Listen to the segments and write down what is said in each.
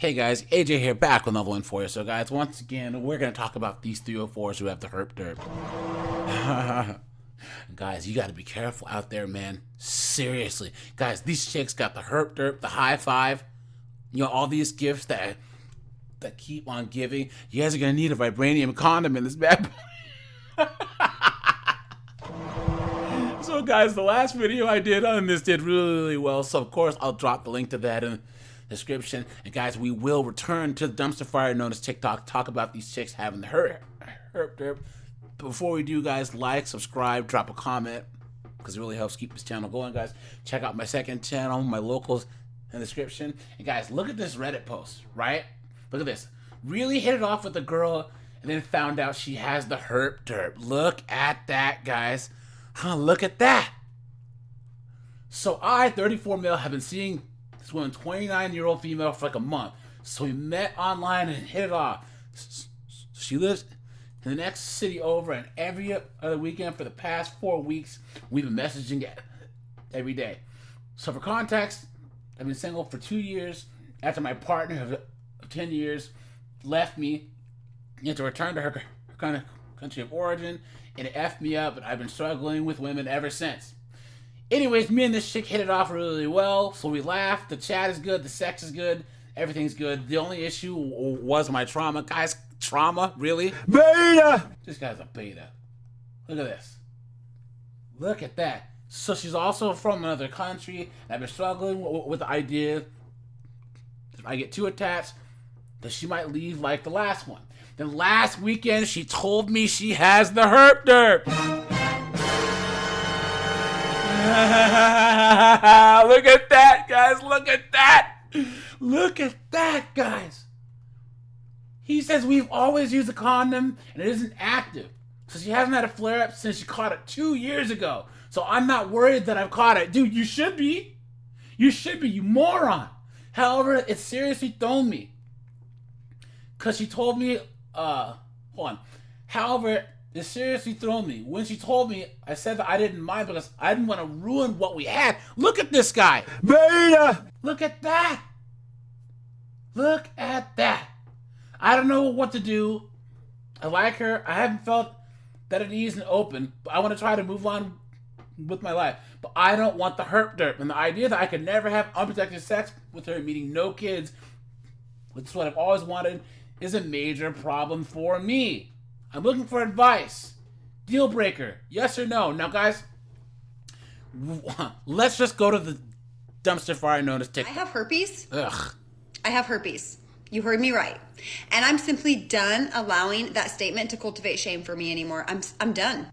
Hey guys, AJ here, back with another one for you. So guys, once again, we're going to talk about these 304s who have the herp-derp. Guys, you got to be careful out there, man. Seriously. Guys, these chicks got the herp-derp, the high five, you know, all these gifts that keep on giving. You guys are going to need a vibranium condom in this bad boy. So guys, the last video I did on this did really well. So of course, I'll drop the link to that in description. And guys, we will return to the dumpster fire known as TikTok, talk about these chicks having the herp-derp. Before we do, guys, like, subscribe, drop a comment, because it really helps keep this channel going, guys. Check out my second channel, my locals, in the description. And guys, look at this Reddit post, right? Look at this. Really hit it off with the girl, and then found out she has the herp-derp. Look at that, guys. Look at that. So I, 34 male, have been seeing this woman, 29-year-old female, for like a month. So we met online and hit it off. She lives in the next city over, and every other weekend for the past 4 weeks, we've been messaging every day. So for context, I've been single for 2 years after my partner of 10 years left me and had to return to her country of origin, and it effed me up, and I've been struggling with women ever since. Anyways, me and this chick hit it off really well, so we laughed, the chat is good, the sex is good, everything's good. The only issue was my trauma. Guys, trauma? Really? Beta! This guy's a beta. Look at this. Look at that. So she's also from another country, and I've been struggling with the idea that if I get too attached, that she might leave like the last one. Then last weekend, she told me she has the herp-derp. Look at that, guys. Look at that. Look at that, guys. He says we've always used a condom and it isn't active. So she hasn't had a flare-up since she caught it 2 years ago. So I'm not worried that I've caught it. Dude, you should be. You should be, you moron. However, it's seriously thrown me. Because she told me, hold on. However, it seriously thrown me. When she told me, I said that I didn't mind because I didn't want to ruin what we had. Look at this guy. Beta! Look at that. Look at that. I don't know what to do. I like her. I haven't felt that at ease and open, but I want to try to move on with my life. But I don't want the herp-derp. And the idea that I could never have unprotected sex with her, meaning no kids, which is what I've always wanted, is a major problem for me. I'm looking for advice. Deal breaker. Yes or no? Now, guys, let's just go to the dumpster fire known as TikTok. I have herpes. Ugh. I have herpes. You heard me right. And I'm simply done allowing that statement to cultivate shame for me anymore. I'm done.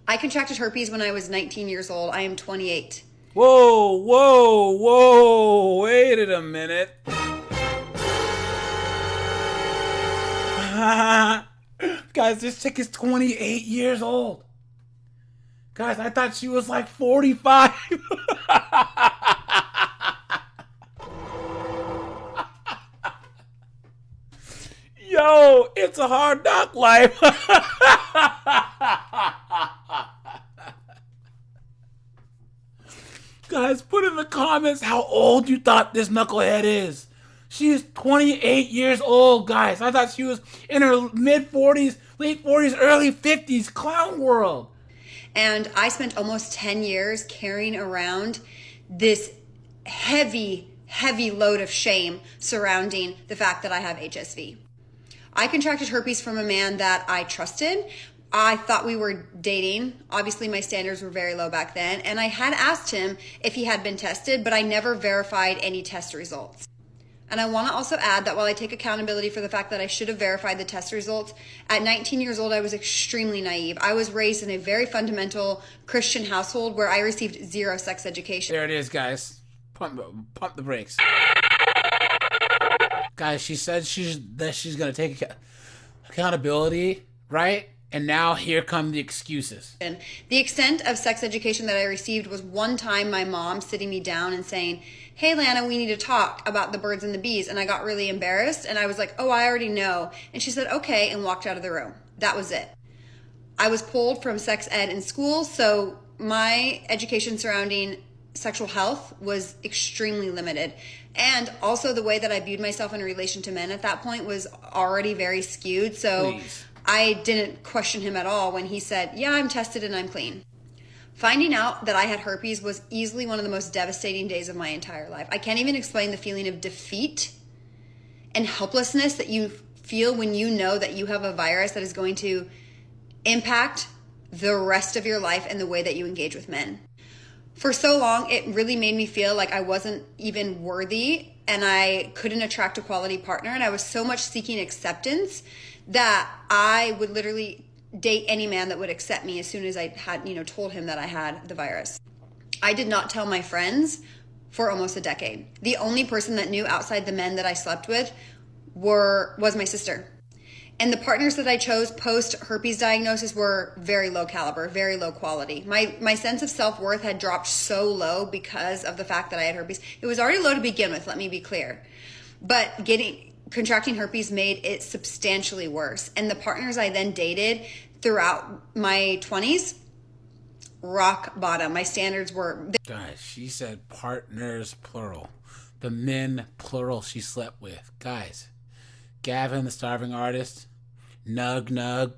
I contracted herpes when I was 19 years old. I am 28. Whoa, whoa, whoa. Wait a minute. Guys, this chick is 28 years old. Guys, I thought she was like 45. Yo, it's a hard knock life. Guys, put in the comments how old you thought this knucklehead is. She is 28 years old, guys. I thought she was in her mid-40s, late 40s, early 50s. Clown world. And I spent almost 10 years carrying around this heavy, heavy load of shame surrounding the fact that I have HSV. I contracted herpes from a man that I trusted. I thought we were dating. Obviously, my standards were very low back then. And I had asked him if he had been tested, but I never verified any test results. And I want to also add that while I take accountability for the fact that I should have verified the test results, at 19 years old, I was extremely naive. I was raised in a very fundamental Christian household where I received zero sex education. There it is, guys. Pump the brakes. Guys, she said she's going to take accountability, right? And now here come the excuses. And the extent of sex education that I received was one time my mom sitting me down and saying, "Hey, Lana, we need to talk about the birds and the bees." And I got really embarrassed and I was like, "Oh, I already know." And she said, "Okay," and walked out of the room. That was it. I was pulled from sex ed in school, so my education surrounding sexual health was extremely limited. And also the way that I viewed myself in relation to men at that point was already very skewed. So Please. I didn't question him at all when he said, yeah, I'm tested and I'm clean. Finding out that I had herpes was easily one of the most devastating days of my entire life. I can't even explain the feeling of defeat and helplessness that you feel when you know that you have a virus that is going to impact the rest of your life and the way that you engage with men. For so long, it really made me feel like I wasn't even worthy and I couldn't attract a quality partner. And I was so much seeking acceptance that I would literally date any man that would accept me as soon as I had, told him that I had the virus. I did not tell my friends for almost a decade. The only person that knew outside the men that I slept with was my sister. And the partners that I chose post herpes diagnosis were very low caliber, very low quality. My sense of self-worth had dropped so low because of the fact that I had herpes. It was already low to begin with, let me be clear. But contracting herpes made it substantially worse. And the partners I then dated throughout my 20s, rock bottom. My standards were... Guys, she said partners, plural. The men, plural, she slept with. Guys, Gavin, the starving artist, Nug,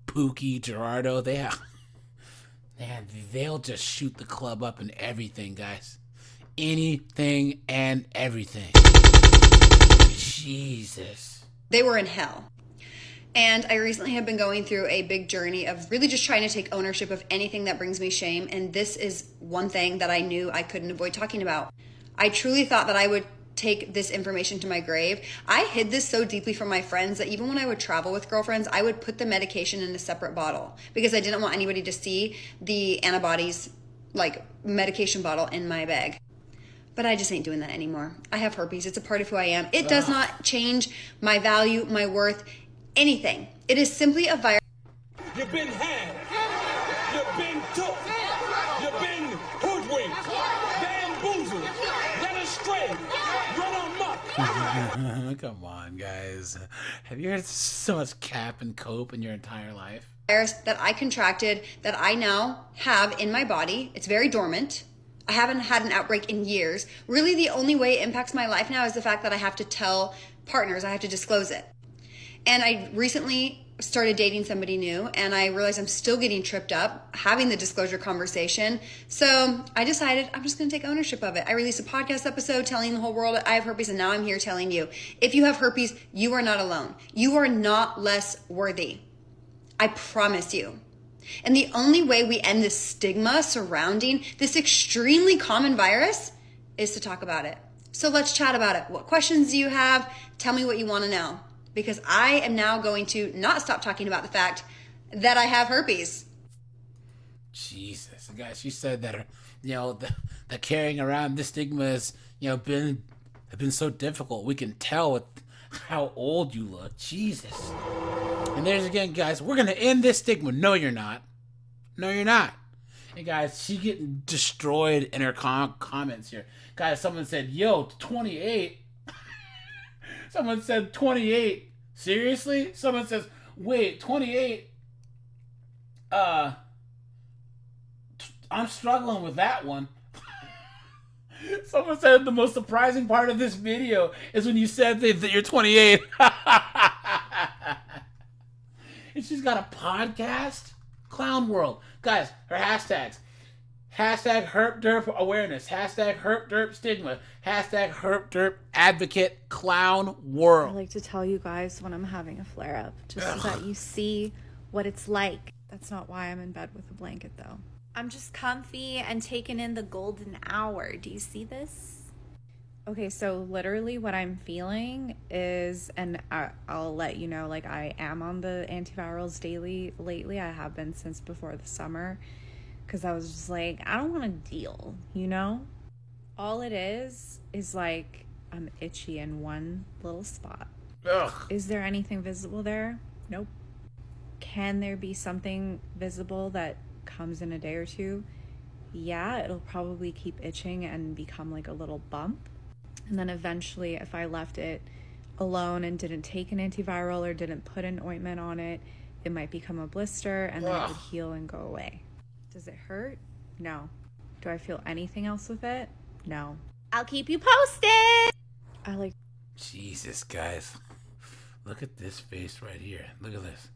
Pookie, Gerardo, they'll just shoot the club up and everything, guys. Anything and everything. Jesus. They were in hell. And I recently have been going through a big journey of really just trying to take ownership of anything that brings me shame. And this is one thing that I knew I couldn't avoid talking about. I truly thought that I would take this information to my grave. I hid this so deeply from my friends that even when I would travel with girlfriends, I would put the medication in a separate bottle because I didn't want anybody to see the antibodies, like medication bottle in my bag. But I just ain't doing that anymore. I have herpes. It's a part of who I am. It does not change my value, my worth, anything. It is simply a virus. You've been had. You've been took. You've been hoodwinked. Bamboozled. Led astray. Run amok. Come on, guys. Have you heard so much cap and cope in your entire life? Virus that I contracted that I now have in my body. It's very dormant. I haven't had an outbreak in years. Really, the only way it impacts my life now is the fact that I have to tell partners, I have to disclose it. And I recently started dating somebody new, and I realized I'm still getting tripped up having the disclosure conversation. So I decided I'm just going to take ownership of it. I released a podcast episode telling the whole world I have herpes, and now I'm here telling you. If you have herpes, you are not alone. You are not less worthy. I promise you. And the only way we end this stigma surrounding this extremely common virus is to talk about it. So let's chat about it. What questions do you have? Tell me what you want to know. Because I am now going to not stop talking about the fact that I have herpes. Jesus, guys, she said that the carrying around this stigma has been so difficult. We can tell with how old you look. Jesus. And there's again, guys, we're gonna end this stigma. No, you're not. No, you're not. And guys, she's getting destroyed in her comments here. Guys, someone said, "Yo, 28." Someone said 28. Seriously? Someone says, wait, 28? I'm struggling with that one. Someone said the most surprising part of this video is when you said that you're 28. And she's got a podcast? Clown World. Guys, her hashtags. Hashtag Herp-derp awareness. Hashtag Herp-derp stigma. Hashtag Herp-derp advocate clown world. I like to tell you guys when I'm having a flare-up, just so that you see what it's like. That's not why I'm in bed with a blanket, though. I'm just comfy and taking in the golden hour. Do you see this? Okay, so literally what I'm feeling is, and I'll let you know, like, I am on the antivirals daily lately. I have been since before the summer. Because I was just like, I don't want to deal, All it is like I'm itchy in one little spot. Ugh. Is there anything visible there? Nope. Can there be something visible that comes in a day or two? Yeah, it'll probably keep itching and become like a little bump. And then eventually, if I left it alone and didn't take an antiviral or didn't put an ointment on it, it might become a blister and then it would heal and go away. Does it hurt? No. Do I feel anything else with it? No. I'll keep you posted. I like... Jesus, guys. Look at this face right here. Look at this.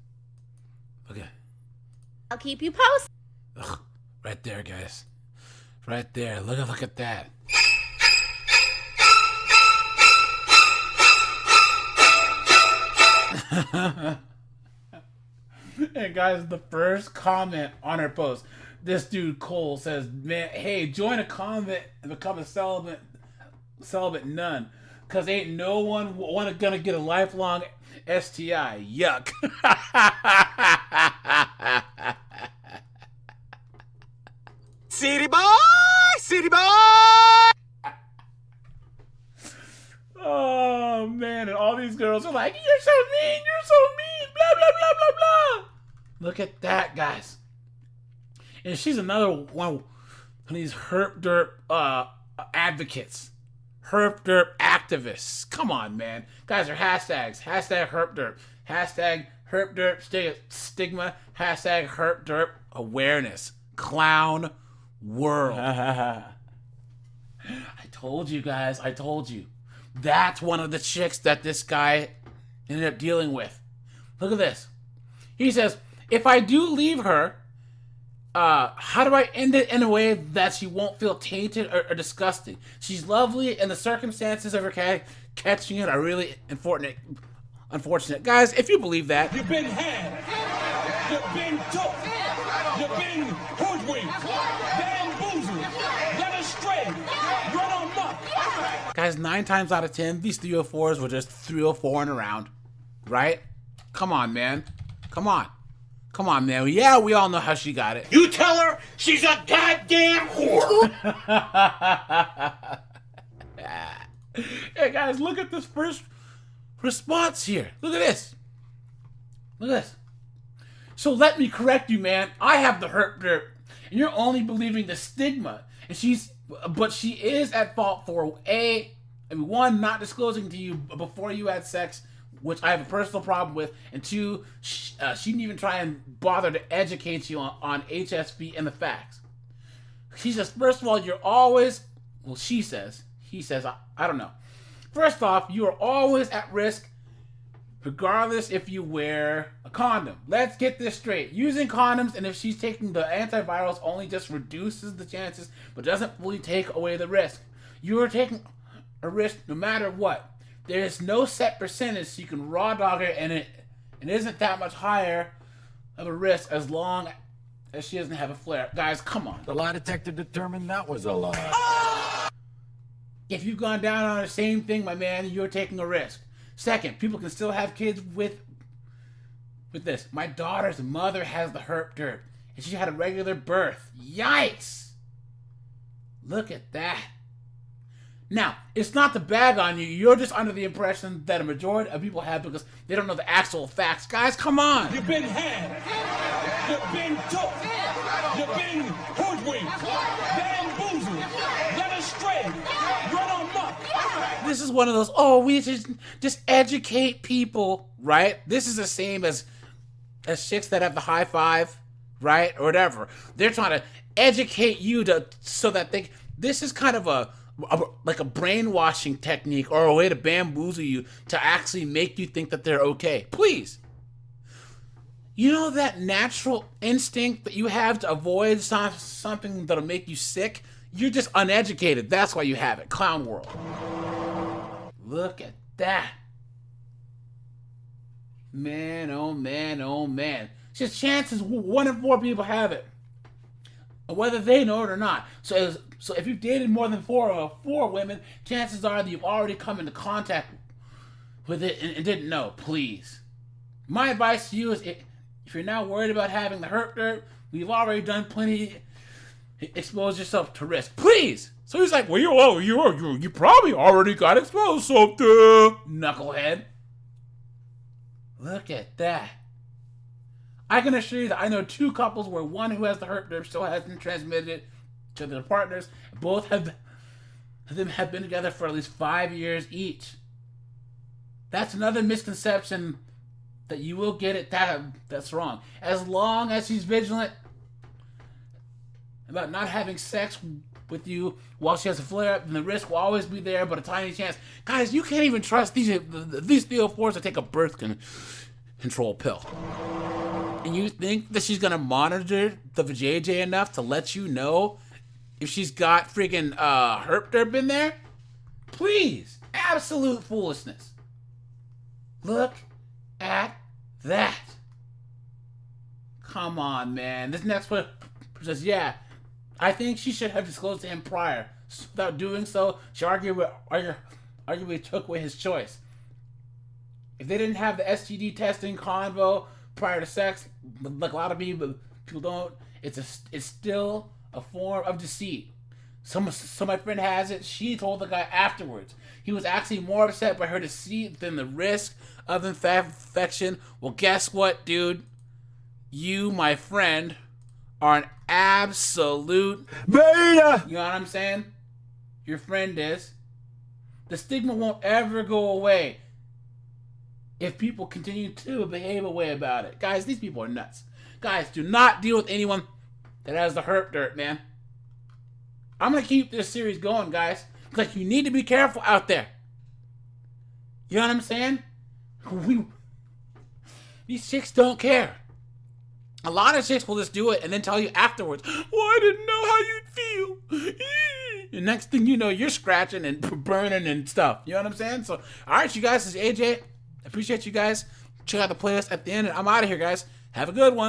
Look at... I'll keep you posted. Ugh, right there, guys. Right there. Look at that. And guys, the first comment on her post, this dude Cole says, "Man, hey, join a convent and become a celibate nun, cause ain't no one gonna get a lifelong STI. Yuck." City boy, city boy. Oh man, and all these girls are like, "You're so mean, blah blah blah blah blah." Look at that, guys. And she's another one of these herp-derp advocates. Herp-derp activists. Come on, man. Guys are hashtags. Hashtag herp-derp. Hashtag herp-derp stigma. Hashtag herp-derp awareness. Clown world. I told you, guys. I told you. That's one of the chicks that this guy ended up dealing with. Look at this. He says, if I do leave her, how do I end it in a way that she won't feel tainted or disgusting? She's lovely, and the circumstances of her catching it are really unfortunate. Guys, if you believe that, You've been had. You've been took. You've been hoodwinked. Bamboozled. Led astray. Run amok. guys, 9 times out of 10, these 304s were just 304 and around, right? Come on, man. Come on, man. Yeah, we all know how she got it. You tell her she's a goddamn whore. Hey, guys, look at this first response here. Look at this. Look at this. So let me correct you, man. I have the herp-derp, and you're only believing the stigma. And she is at fault for one, not disclosing to you before you had sex, which I have a personal problem with, and 2, she didn't even try and bother to educate you on HSV and the facts. She says, first of all, you're always, well, she says, he says, I don't know. First off, you are always at risk, regardless if you wear a condom. Let's get this straight. Using condoms, and if she's taking the antivirals, only just reduces the chances, but doesn't fully take away the risk. You are taking a risk no matter what. There is no set percentage, so you can raw dog her, and it isn't that much higher of a risk as long as she doesn't have a flare. Guys, come on. The lie detector determined that was a lie. If you've gone down on the same thing, my man, you're taking a risk. Second, people can still have kids with this. My daughter's mother has the herp-derp, and she had a regular birth. Yikes! Look at that. Now, it's not to bag on you. You're just under the impression that a majority of people have because they don't know the actual facts. Guys, come on. You've been had. You've been took. You've been hoodwinked. Bamboozled. Led astray. Run amok. This is one of those, we just educate people, right? This is the same as chicks that have the high five, right? Or whatever. They're trying to educate you so that this is kind of like a brainwashing technique or a way to bamboozle you to actually make you think that they're okay. Please. You know that natural instinct that you have to avoid something that'll make you sick? You're just uneducated. That's why you have it. Clown world. Look at that. Man, oh man, oh man. Just chances 1 in 4 people have it. Whether they know it or not. So if you've dated more than four women, chances are that you've already come into contact with it and didn't know. Please. My advice to you is if you're now worried about having the herp-derp, we've already done plenty. Expose yourself to risk. Please. So he's like, well, you probably already got exposed, so knucklehead. Look at that. I can assure you that I know 2 couples where one who has the herp-derp still hasn't transmitted it to their partners. Both of them have been together for at least 5 years each. That's another misconception that you will get it. That's wrong. As long as she's vigilant about not having sex with you while she has a flare-up, and the risk will always be there, but a tiny chance. Guys, you can't even trust these 304s to take a birth control pill. And you think that she's gonna monitor the vajayjay enough to let you know if she's got freaking herp-derp in there? Please, absolute foolishness. Look at that. Come on, man. This next one says, yeah, I think she should have disclosed to him prior. Without doing so, she arguably took away his choice. If they didn't have the STD testing convo prior to sex, like a lot of people don't, it's still a form of deceit. So my friend has it. She told the guy afterwards. He was actually more upset by her deceit than the risk of infection. Well, guess what, dude? You, my friend, are an absolute Beta! You know what I'm saying? Your friend is. The stigma won't ever go away if people continue to behave a way about it. Guys, these people are nuts. Guys, do not deal with anyone that has the herp-derp, man. I'm going to keep this series going, guys. Because you need to be careful out there. You know what I'm saying? These chicks don't care. A lot of chicks will just do it and then tell you afterwards, well, I didn't know how you'd feel. The next thing you know, you're scratching and burning and stuff. You know what I'm saying? So, all right, you guys, this is AJ. Appreciate you guys. Check out the playlist at the end, and I'm out of here, guys. Have a good one.